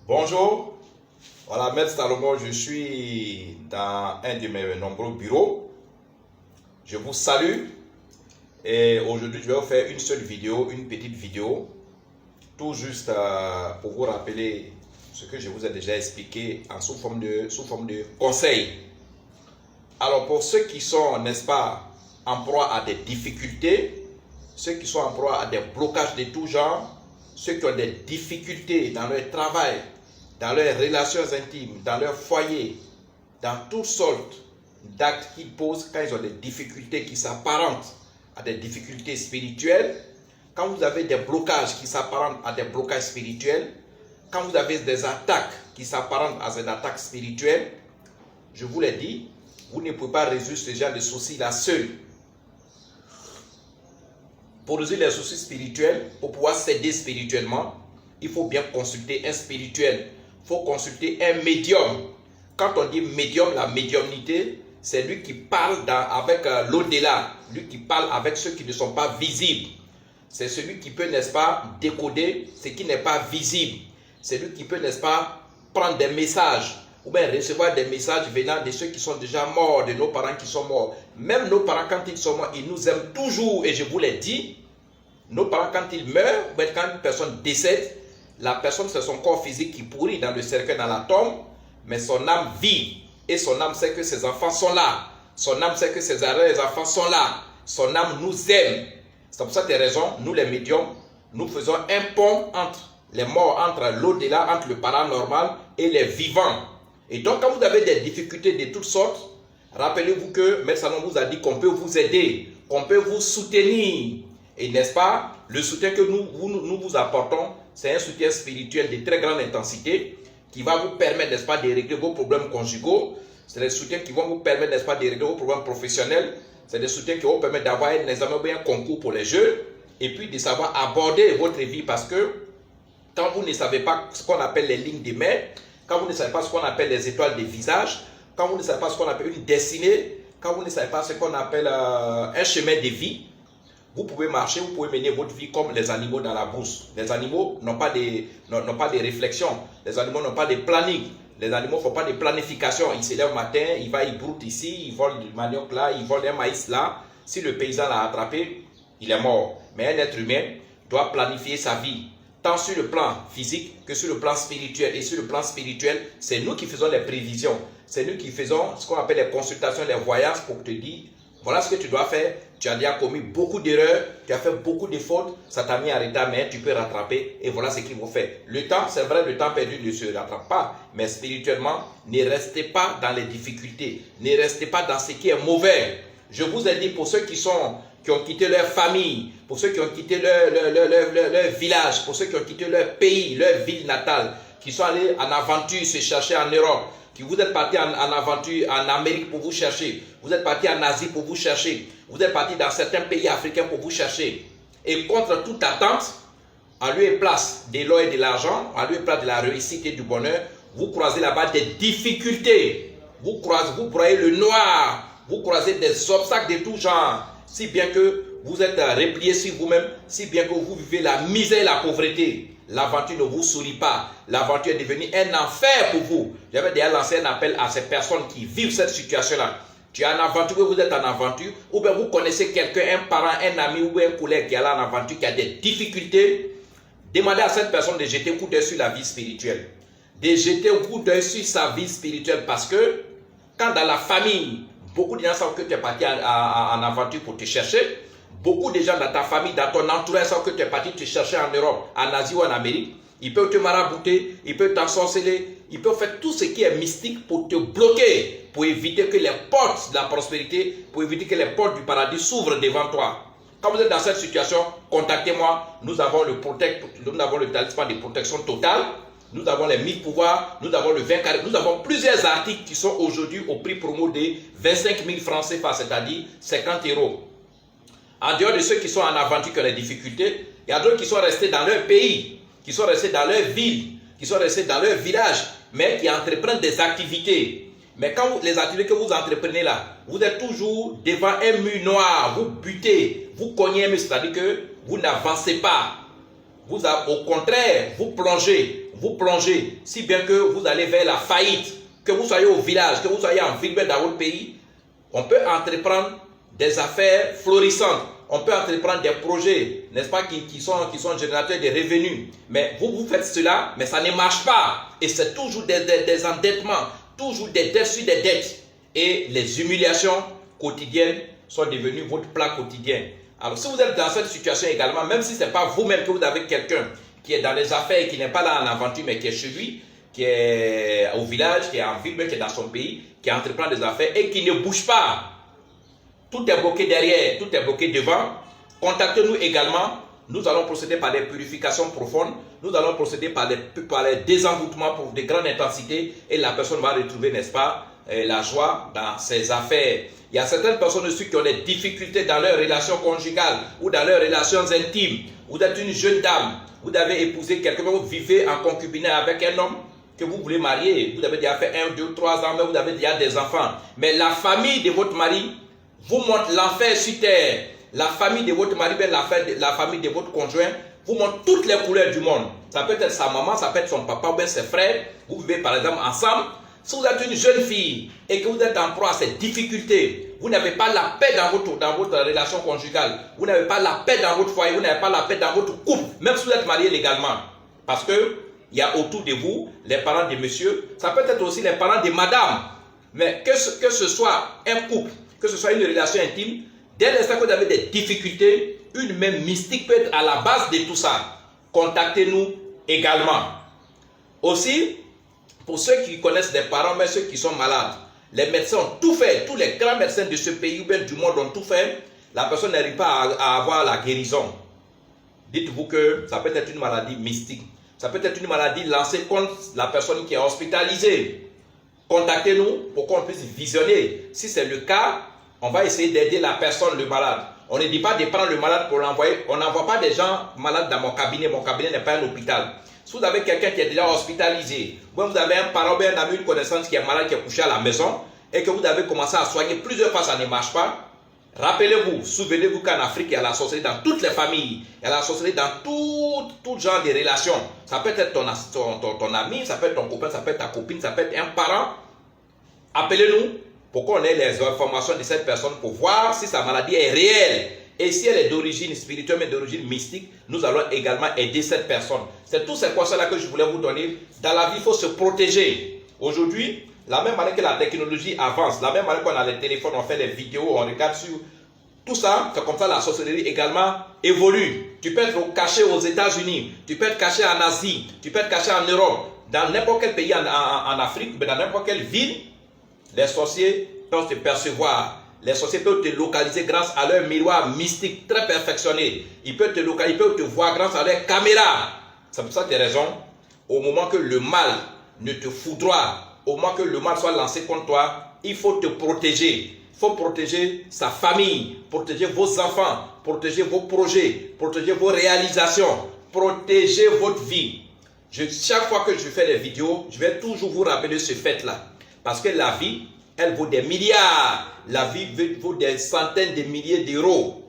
Bonjour, voilà, Maître Salomon, je suis dans un de mes nombreux bureaux. Je vous salue et aujourd'hui je vais vous faire une seule vidéo, une petite vidéo, tout juste pour vous rappeler ce que je vous ai déjà expliqué sous forme de conseil. Alors pour ceux qui sont, n'est-ce pas, en proie à des difficultés, ceux qui sont en proie à des blocages de tout genre, ceux qui ont des difficultés dans leur travail, dans leurs relations intimes, dans leur foyer, dans toutes sortes d'actes qu'ils posent quand ils ont des difficultés qui s'apparentent à des difficultés spirituelles, quand vous avez des blocages qui s'apparentent à des blocages spirituels, quand vous avez des attaques qui s'apparentent à des attaques spirituelles, je vous l'ai dit, vous ne pouvez pas résoudre ce genre de soucis-là seul. Pour résoudre les soucis spirituels, pour pouvoir s'aider spirituellement, il faut bien consulter un spirituel. Il faut consulter un médium. Quand on dit médium, la médiumnité, c'est lui qui parle avec l'au-delà, lui qui parle avec ceux qui ne sont pas visibles. C'est celui qui peut, n'est-ce pas, décoder ce qui n'est pas visible. C'est lui qui peut, n'est-ce pas, prendre des messages ou bien recevoir des messages venant de ceux qui sont déjà morts, de nos parents qui sont morts. Même nos parents, quand ils sont morts, ils nous aiment toujours. Et je vous l'ai dit, nos parents, quand ils meurent, ou bien quand une personne décède, la personne, c'est son corps physique qui pourrit dans le cercueil, dans la tombe, mais son âme vit. Et son âme sait que ses enfants sont là. Son âme sait que ses enfants sont là. Son âme nous aime. C'est pour cette raison, nous les médiums, nous faisons un pont entre les morts, entre l'au-delà, entre le paranormal et les vivants. Et donc, quand vous avez des difficultés de toutes sortes, rappelez-vous que Maître Salomon vous a dit qu'on peut vous aider, qu'on peut vous soutenir. Et n'est-ce pas, le soutien que nous vous apportons, c'est un soutien spirituel de très grande intensité qui va vous permettre, n'est-ce pas, de régler vos problèmes conjugaux. C'est des soutiens qui vont vous permettre, n'est-ce pas, de régler vos problèmes professionnels. C'est des soutiens qui vont vous permettre d'avoir un examen ou un concours pour les jeunes. Et puis de savoir aborder votre vie parce que quand vous ne savez pas ce qu'on appelle les lignes de mer, quand vous ne savez pas ce qu'on appelle les étoiles des visages, quand vous ne savez pas ce qu'on appelle une destinée, quand vous ne savez pas ce qu'on appelle un chemin de vie, vous pouvez marcher, vous pouvez mener votre vie comme les animaux dans la brousse. Les animaux n'ont pas de réflexion, les animaux n'ont pas de planning, les animaux ne font pas de planification. Ils se lèvent le matin, ils broutent ici, ils volent du manioc là, ils volent un maïs là. Si le paysan l'a attrapé, il est mort. Mais un être humain doit planifier sa vie, tant sur le plan physique que sur le plan spirituel. Et sur le plan spirituel, c'est nous qui faisons les prévisions. C'est nous qui faisons ce qu'on appelle les consultations, les voyages pour te dire, voilà ce que tu dois faire. Tu as déjà commis beaucoup d'erreurs, tu as fait beaucoup de fautes, ça t'a mis en retard, mais tu peux rattraper. Et voilà ce qu'il faut faire. Le temps, c'est vrai, le temps perdu ne se rattrape pas. Mais spirituellement, ne restez pas dans les difficultés. Ne restez pas dans ce qui est mauvais. Je vous ai dit, pour ceux qui ont quitté leur famille, pour ceux qui ont quitté leur village, pour ceux qui ont quitté leur pays, leur ville natale, qui sont allés en aventure se chercher en Europe, que vous êtes partis en aventure en Amérique pour vous chercher, vous êtes partis en Asie pour vous chercher, vous êtes partis dans certains pays africains pour vous chercher. Et contre toute attente, en lieu et place de l'or et de l'argent, en lieu et place de la réussite et du bonheur, vous croisez là-bas des difficultés. Vous broyez le noir, vous croisez des obstacles de tout genre, si bien que vous êtes replié sur vous-même, si bien que vous vivez la misère et la pauvreté. L'aventure ne vous sourit pas. L'aventure est devenue un enfer pour vous. J'avais déjà lancé un appel à ces personnes qui vivent cette situation-là. Tu es en aventure, vous êtes en aventure, ou bien vous connaissez quelqu'un, un parent, un ami ou un collègue qui est là en aventure, qui a des difficultés. Demandez à cette personne de jeter un coup d'œil sur la vie spirituelle. De jeter un coup d'œil sur sa vie spirituelle parce que quand dans la famille, beaucoup de gens savent que tu es parti en aventure pour te chercher. Beaucoup de gens dans ta famille, dans ton entourage, savent que tu es parti te chercher en Europe, en Asie ou en Amérique. Ils peuvent te marabouter, ils peuvent t'ensorceler, ils peuvent faire tout ce qui est mystique pour te bloquer, pour éviter que les portes de la prospérité, pour éviter que les portes du paradis s'ouvrent devant toi. Quand vous êtes dans cette situation, contactez-moi. Nous avons le talisman de protection totale. Nous avons les 1000 pouvoirs, nous avons le 20 carré, nous avons plusieurs articles qui sont aujourd'hui au prix promo de 25 000 francs CFA, c'est-à-dire 50 €. En dehors de ceux qui sont en aventure, qui ont des difficultés, il y a d'autres qui sont restés dans leur pays, qui sont restés dans leur ville, qui sont restés dans leur village, mais qui entreprennent des activités. Mais quand les activités que vous entreprenez là, vous êtes toujours devant un mur noir, vous butez, vous cognez, mais c'est-à-dire que vous n'avancez pas. Au contraire, vous plongez. vous plongez, si bien que vous allez vers la faillite, que vous soyez au village, que vous soyez en ville dans votre pays, on peut entreprendre des affaires florissantes. On peut entreprendre des projets, n'est-ce pas, qui sont générateurs de revenus. Mais vous faites cela, mais ça ne marche pas. Et c'est toujours des endettements, toujours des dettes sur des dettes. Et les humiliations quotidiennes sont devenues votre plat quotidien. Alors si vous êtes dans cette situation également, même si ce n'est pas vous-même que vous avez quelqu'un qui est dans les affaires et qui n'est pas là en aventure, mais qui est chez lui, qui est au village, qui est en ville, mais qui est dans son pays, qui entreprend des affaires et qui ne bouge pas. Tout est bloqué derrière, tout est bloqué devant. Contactez-nous également. Nous allons procéder par des purifications profondes. Nous allons procéder par des désenvoûtements pour de grandes intensités. Et la personne va retrouver, n'est-ce pas, la joie dans ses affaires. Il y a certaines personnes aussi qui ont des difficultés dans leurs relations conjugales ou dans leurs relations intimes. Vous êtes une jeune dame, vous avez épousé quelqu'un, vous vivez en concubinage avec un homme que vous voulez marier. Vous avez déjà fait 1, 2, 3 ans, mais vous avez déjà des enfants. Mais la famille de votre mari vous montre l'enfer sur terre. La famille de votre mari, la famille de votre conjoint, vous montre toutes les couleurs du monde. Ça peut être sa maman, ça peut être son papa ou bien ses frères. Vous vivez par exemple ensemble. Si vous êtes une jeune fille et que vous êtes en proie à ces difficultés, vous n'avez pas la paix dans votre relation conjugale, vous n'avez pas la paix dans votre foyer, vous n'avez pas la paix dans votre couple, même si vous êtes marié légalement. Parce que il y a autour de vous les parents de monsieur, ça peut être aussi les parents de madame. Mais que ce soit un couple, que ce soit une relation intime, dès l'instant que vous avez des difficultés, une même mystique peut être à la base de tout ça. Contactez-nous également. Aussi, pour ceux qui connaissent des parents, mais ceux qui sont malades, les médecins ont tout fait, tous les grands médecins de ce pays ou bien du monde ont tout fait, la personne n'arrive pas à avoir la guérison. Dites-vous que ça peut être une maladie mystique, ça peut être une maladie lancée contre la personne qui est hospitalisée. Contactez-nous pour qu'on puisse visionner. Si c'est le cas, on va essayer d'aider la personne, le malade. On ne dit pas de prendre le malade pour l'envoyer. On n'envoie pas des gens malades dans mon cabinet. Mon cabinet n'est pas un hôpital. Si vous avez quelqu'un qui est déjà hospitalisé, ou vous avez un parent, un ami, une connaissance qui est malade, qui est couché à la maison, et que vous avez commencé à soigner plusieurs fois, ça ne marche pas, rappelez-vous, souvenez-vous qu'en Afrique, il y a la sorcellerie dans toutes les familles. Il y a la sorcellerie dans tout genre de relations. Ça peut être ton ami, ça peut être ton copain, ça peut être ta copine, ça peut être un parent. Appelez-nous pour qu'on ait les informations de cette personne pour voir si sa maladie est réelle. Et si elle est d'origine spirituelle, mais d'origine mystique, nous allons également aider cette personne. C'est tous ces conseils-là que je voulais vous donner. Dans la vie, il faut se protéger. Aujourd'hui, la même manière que la technologie avance, la même manière qu'on a les téléphones, on fait les vidéos, on regarde sur tout ça, c'est comme ça la sorcellerie également évolue. Tu peux être caché aux États-Unis, tu peux être caché en Asie, tu peux être caché en Europe, dans n'importe quel pays en Afrique, mais dans n'importe quelle ville, les sorciers peuvent te percevoir. Les sorciers peuvent te localiser grâce à leur miroir mystique très perfectionné. Ils peuvent te localiser, ils peuvent te voir grâce à leur caméra. C'est pour ça que tu as raison. Au moment que le mal ne te foudroie, au moment que le mal soit lancé contre toi, il faut te protéger. Il faut protéger sa famille, protéger vos enfants, protéger vos projets, protéger vos réalisations, protéger votre vie. Chaque fois que je fais des vidéos, je vais toujours vous rappeler ce fait-là. Parce que la vie, elle vaut des milliards. La vie vaut des centaines de milliers d'euros.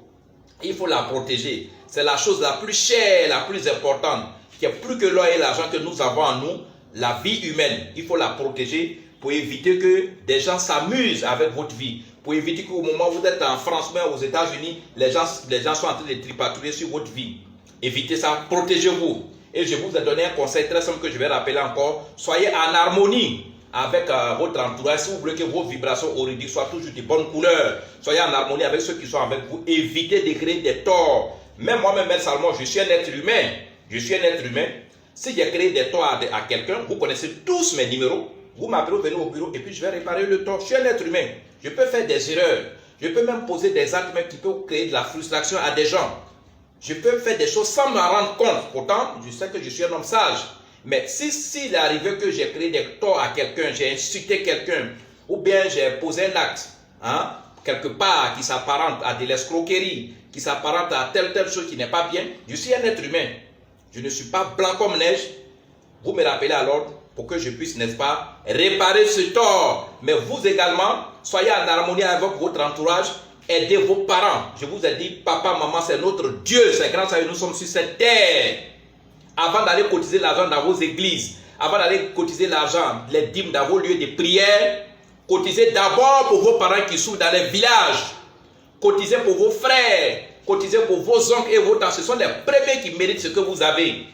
Il faut la protéger. C'est la chose la plus chère, la plus importante, qui est plus que l'or et l'argent que nous avons en nous. La vie humaine, il faut la protéger pour éviter que des gens s'amusent avec votre vie. Pour éviter qu'au moment où vous êtes en France, mais aux États-Unis, les gens sont en train de tripatouiller sur votre vie. Évitez ça, protégez-vous. Et je vous ai donné un conseil très simple que je vais rappeler encore. Soyez en harmonie avec votre entourage. Si vous voulez que vos vibrations auridiques soient toujours de bonne couleur, soyez en harmonie avec ceux qui sont avec vous. Évitez de créer des torts. Même moi-même, Salmon, je suis un être humain. Je suis un être humain. Si j'ai créé des torts à quelqu'un, vous connaissez tous mes numéros. Vous m'appelez, venez au bureau et puis je vais réparer le tort. Je suis un être humain. Je peux faire des erreurs. Je peux même poser des actes même qui peuvent créer de la frustration à des gens. Je peux faire des choses sans m'en rendre compte. Pourtant, je sais que je suis un homme sage. Mais s'il est arrivé que j'ai créé des torts à quelqu'un, j'ai insulté quelqu'un, ou bien j'ai posé un acte, quelque part qui s'apparente à de l'escroquerie, qui s'apparente à telle chose qui n'est pas bien, je suis un être humain. Je ne suis pas blanc comme neige. Vous me rappelez à l'ordre pour que je puisse, n'est-ce pas, réparer ce tort. Mais vous également, soyez en harmonie avec votre entourage. Aidez vos parents. Je vous ai dit, papa, maman, c'est notre Dieu. C'est grâce à eux que nous sommes sur cette terre. avant d'aller cotiser l'argent dans vos églises, avant d'aller cotiser l'argent, les dîmes dans vos lieux de prière, cotisez d'abord pour vos parents qui souffrent dans les villages. Cotisez pour vos frères, cotisez pour vos oncles et vos tantes. Ce sont les premiers qui méritent ce que vous avez.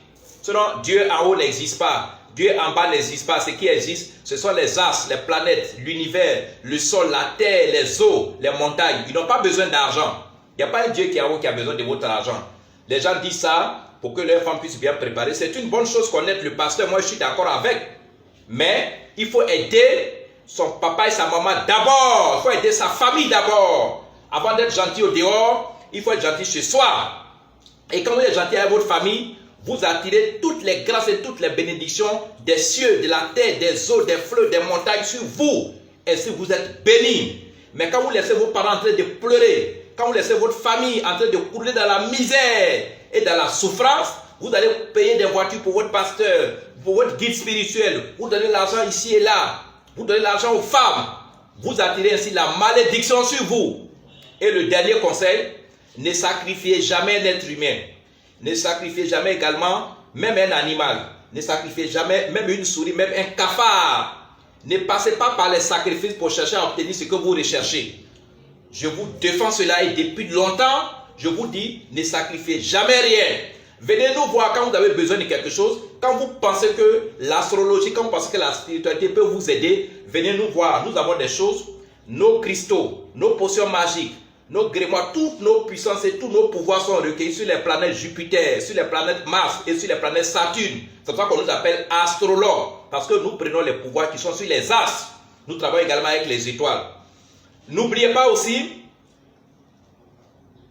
Sinon, Dieu en haut n'existe pas. Dieu en bas n'existe pas. Ce qui existe, ce sont les astres, les planètes, l'univers, le sol, la terre, les eaux, les montagnes. Ils n'ont pas besoin d'argent. Il n'y a pas un Dieu qui est en haut qui a besoin de votre argent. Les gens disent ça pour que leurs femmes puissent bien préparer. C'est une bonne chose connaître le pasteur. Moi, je suis d'accord avec. Mais il faut aider son papa et sa maman d'abord. Il faut aider sa famille d'abord. Avant d'être gentil au dehors, il faut être gentil chez soi. Et quand vous êtes gentil avec votre famille, vous attirez toutes les grâces et toutes les bénédictions des cieux, de la terre, des eaux, des fleuves, des montagnes sur vous. Et si vous êtes bénis. Mais quand vous laissez vos parents en train de pleurer, quand vous laissez votre famille en train de couler dans la misère et dans la souffrance, vous allez payer des voitures pour votre pasteur, pour votre guide spirituel. Vous donnez l'argent ici et là. Vous donnez l'argent aux femmes. Vous attirez ainsi la malédiction sur vous. Et le dernier conseil, ne sacrifiez jamais un être humain. Ne sacrifiez jamais également même un animal. Ne sacrifiez jamais même une souris, même un cafard. Ne passez pas par les sacrifices pour chercher à obtenir ce que vous recherchez. Je vous défends cela et depuis longtemps, je vous dis, ne sacrifiez jamais rien. Venez nous voir quand vous avez besoin de quelque chose. Quand vous pensez que l'astrologie, quand vous pensez que la spiritualité peut vous aider, venez nous voir. Nous avons des choses, nos cristaux, nos potions magiques, nos grimoires, toutes nos puissances et tous nos pouvoirs sont recueillis sur les planètes Jupiter, sur les planètes Mars et sur les planètes Saturne. C'est pour ça qu'on nous appelle astrologues, parce que nous prenons les pouvoirs qui sont sur les astres. Nous travaillons également avec les étoiles. N'oubliez pas aussi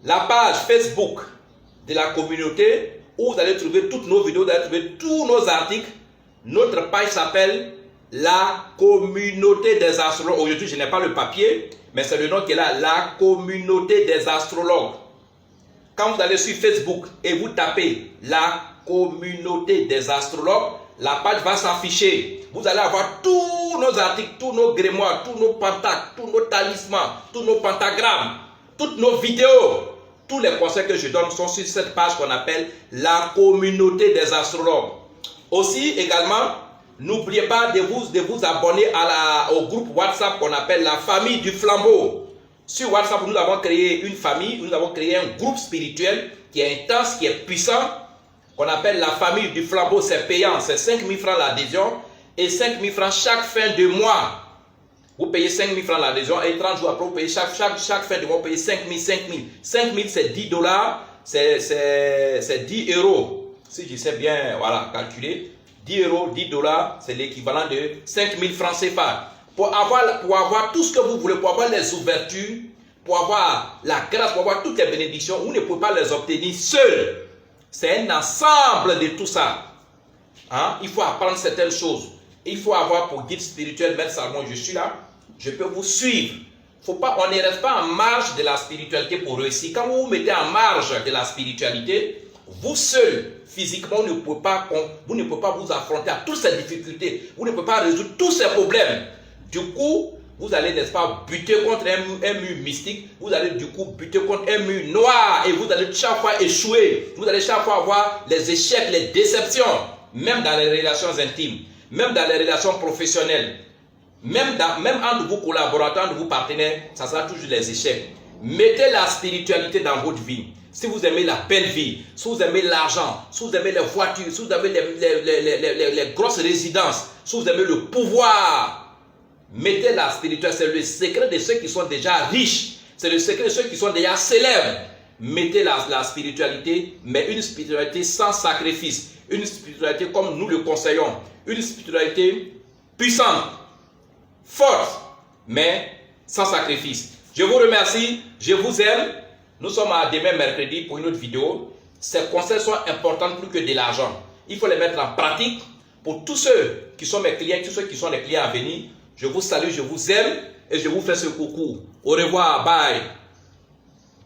la page Facebook de la communauté où vous allez trouver toutes nos vidéos, vous allez trouver tous nos articles. Notre page s'appelle La Communauté des Astrologues. Aujourd'hui, je n'ai pas le papier, mais c'est le nom qui est là, La Communauté des Astrologues. Quand vous allez sur Facebook et vous tapez La Communauté des Astrologues, la page va s'afficher. Vous allez avoir tous nos articles, tous nos grimoires, tous nos pentacles, tous nos talismans, tous nos pentagrammes, toutes nos vidéos. Tous les conseils que je donne sont sur cette page qu'on appelle La Communauté des Astrologues. Aussi, également, n'oubliez pas de vous abonner au groupe WhatsApp qu'on appelle la famille du flambeau. Sur WhatsApp, nous avons créé une famille, nous avons créé un groupe spirituel qui est intense, qui est puissant, qu'on appelle la famille du flambeau. C'est payant, c'est 5 000 francs l'adhésion et 5 000 francs chaque fin de mois. Vous payez 5 000 francs l'adhésion et 30 jours après, vous payez chaque fin de mois, vous payez 5 000, 5 000. 5 000, c'est 10 $, c'est 10 euros. Si je sais bien, voilà, calculer. 10 euros, 10 $, c'est l'équivalent de 5 000 francs CFA. Pour avoir tout ce que vous voulez, pour avoir les ouvertures, pour avoir la grâce, pour avoir toutes les bénédictions, vous ne pouvez pas les obtenir seul. C'est un ensemble de tout ça. Hein? Il faut apprendre certaines choses. Il faut avoir pour guide spirituel, Maître Salomon, je suis là, je peux vous suivre. On ne reste pas en marge de la spiritualité pour réussir. Quand vous vous mettez en marge de la spiritualité, vous seul, physiquement, vous ne pouvez pas vous affronter à toutes ces difficultés. Vous ne pouvez pas résoudre tous ces problèmes. Du coup, vous allez, n'est-ce pas, buter contre un mur mystique. Vous allez du coup buter contre un mur noir et vous allez chaque fois échouer. Vous allez chaque fois avoir les échecs, les déceptions, même dans les relations intimes. Même dans les relations professionnelles, même entre vos collaborateurs, entre vos partenaires, ça sera toujours les échecs. Mettez la spiritualité dans votre vie. Si vous aimez la belle vie, si vous aimez l'argent, si vous aimez les voitures, si vous aimez les grosses résidences, si vous aimez le pouvoir, mettez la spiritualité. C'est le secret de ceux qui sont déjà riches. C'est le secret de ceux qui sont déjà célèbres. Mettez la spiritualité, mais une spiritualité sans sacrifice. Une spiritualité comme nous le conseillons. Une spiritualité puissante, forte, mais sans sacrifice. Je vous remercie, je vous aime. Nous sommes à demain mercredi pour une autre vidéo. Ces conseils sont importants plus que de l'argent. Il faut les mettre en pratique. Pour tous ceux qui sont mes clients, tous ceux qui sont les clients à venir, je vous salue, je vous aime et je vous fais ce coucou. Au revoir, bye.